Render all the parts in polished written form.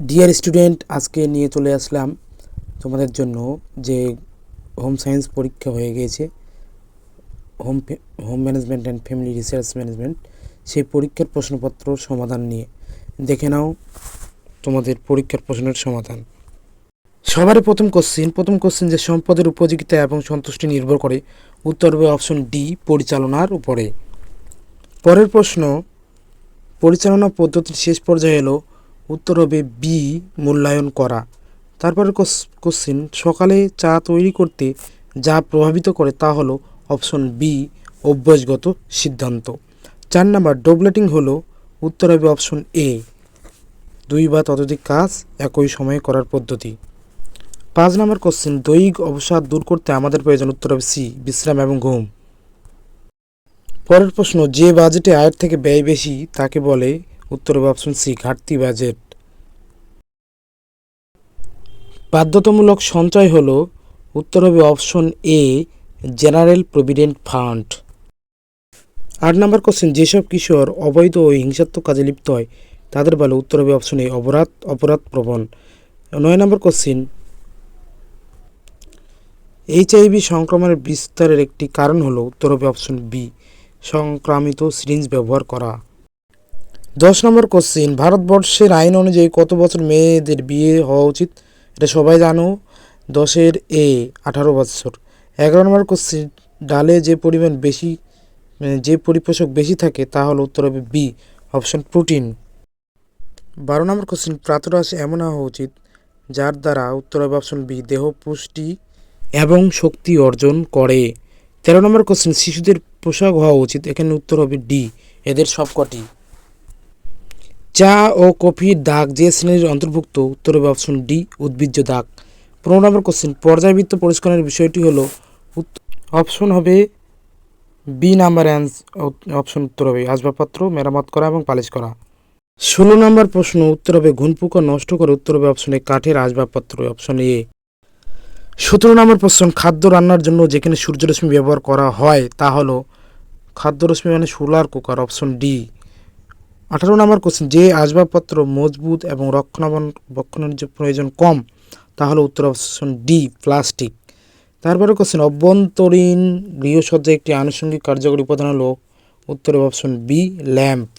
Dear student, আজকে নিয়ে চলে আসলাম তোমাদের জন্য যে হোম সায়েন্স পরীক্ষা হয়ে গিয়েছে, home home management and family research management, সেই পরীক্ষার প্রশ্নপত্র সমাধান নিয়ে দেখে নাও তোমাদের পরীক্ষার প্রশ্নের সমাধান। সবারই প্রথম কোশ্চিন যে সম্পদের উপযোগিতা এবং সন্তুষ্টি নির্ভর করে, উত্তর হবে অপশন ডি, পরিচালনার উপরে। পরের প্রশ্ন, পরিচালনা পদ্ধতির শেষ পর্যায়ে এলো, উত্তর হবে বি, মূল্যায়ন করা। তারপরে কোশ্চিন, সকালে চা তৈরি করতে যা প্রভাবিত করে তা হলো অপশন বি, অভ্যাসগত সিদ্ধান্ত। 4 নাম্বার, ডবলেটিং হলো, উত্তর হবে অপশন এ, 2 বা ততোধিক কাজ একই সময়ে করার পদ্ধতি। 5 নাম্বার কোশ্চিন, দৈহিক অবসাদ দূর করতে আমাদের প্রয়োজন, উত্তর হবে সি, বিশ্রাম এবং ঘুম। পরের প্রশ্ন, যে বাজেটে আয়ের থেকে ব্যয় বেশি তাকে বলে, উত্তর হবে অপশন সি, ঘাটতি বাজেট। বাধ্যতামূলক সঞ্চয় হলো, উত্তর হবে option A, general provident fund. 8 number question, যেসব কিশোর অবৈধ ও হিংসাত্মক কাজে লিপ্ত হয় তাদের বলে, উত্তর হবে অপশন এ, অপরাধ প্রবণ। 9 নাম্বার কোশ্চেন, HIV সংক্রমণের বিস্তারের একটি কারণ হলো, উত্তর হবে অপশন বি, সংক্রামিত সিরিঞ্জ ব্যবহার করা। 10 নম্বর কোশ্চিন, ভারতবর্ষের আইন অনুযায়ী কত বছর মেয়েদের বিয়ে হওয়া উচিত? এটা সবাই জানো, 10-এর এ, 18 বছর। 11 নম্বর কোশ্চিন, ডালে যে পরিপোষক বেশি থাকে তা হলো, উত্তর হবে বি, অপশন প্রোটিন। 12 নম্বর কোশ্চিন, প্রাতরাশ এমন হওয়া উচিত যার দ্বারা, উত্তর হবে অপশন বি, দেহ পুষ্টি এবং শক্তি অর্জন করে। 13 নম্বর কোশ্চিন, শিশুদের পোশাক হওয়া উচিত, এখানে উত্তর হবে ডি, এদের সবকটি। চা ও কফির দাগ যে শ্রেণীর অন্তর্ভুক্ত, উত্তর হবে অপশন ডি, উদ্ভিজ্জ দাগ। 15 নম্বর কোশ্চিন, পর্যায়বৃত্ত পরিষ্কারের বিষয়টি হলো, অপশন হবে বি নাম্বার অপশন উত্তর হবে আসবাবপত্র মেরামত করা এবং পালিশ করা। 16 নম্বর প্রশ্ন, উত্তর হবে ঘুন পোকা নষ্ট করে, উত্তর হবে অপশন এ, কাঠের আসবাবপত্র, অপশন এ। 17 নম্বর প্রশ্ন, খাদ্য রান্নার জন্য যেখানে সূর্যরশ্মি ব্যবহার করা হয় তা হলো, খাদ্যরশ্মি মানে সোলার কুকার, অপশন ডি। 18 নম্বর কোশ্চেন, যে আসবাবপত্র মজবুত এবং রক্ষণাবেক্ষণের যে প্রয়োজন কম তা হলো, উত্তর অপশন ডি, প্লাস্টিক। তারপরে কোশ্চেন, অভ্যন্তরীণ গৃহসজ্জায় একটি আনুষঙ্গিক কার্যকরী উপাদান হলো, উত্তর অপশন বি, ল্যাম্প।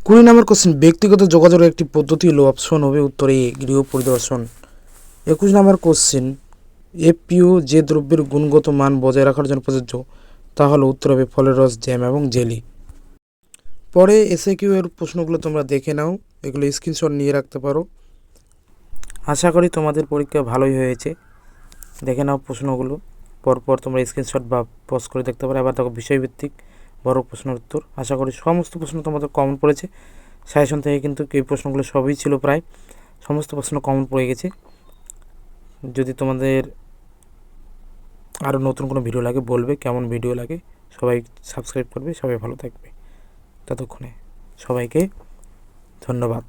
20 নম্বর কোশ্চেন, ব্যক্তিগত যোগাযোগের একটি পদ্ধতি হলো, অপশন হবে উত্তর এ, গৃহ পরিদর্শন। 21 নম্বর কোশ্চেন, এফপিও যে দ্রব্যের গুণগত মান বজায় রাখার জন্য প্রযোজ্য তা হলো, উত্তর হবে ফলের রস, জ্যাম এবং জেলি। পরে এসএকিউ এর প্রশ্নগুলো তোমরা দেখে নাও, এগুলো স্ক্রিনশট নিয়ে রাখতে পারো। আশা করি তোমাদের পরীক্ষা ভালোই হয়েছে। দেখে নাও প্রশ্নগুলো, পরপর তোমরা স্ক্রিনশট বা পজ করে দেখতে পারো। এবার দেখো বিষয়ভিত্তিক বড় প্রশ্নের উত্তর। আশা করি সমস্ত প্রশ্ন তোমাদের কমন পড়েছে। সাজেশন থেকে কিন্তু এই প্রশ্নগুলো সবই ছিল, প্রায় সমস্ত প্রশ্ন কমন পড়ে গেছে। যদি তোমাদের আরও নতুন কোনো ভিডিও লাগে বলবে, কেমন ভিডিও লাগে। সবাই সাবস্ক্রাইব করবে, সবাই ভালো থাকবে। ততক্ষণে সবাইকে ধন্যবাদ।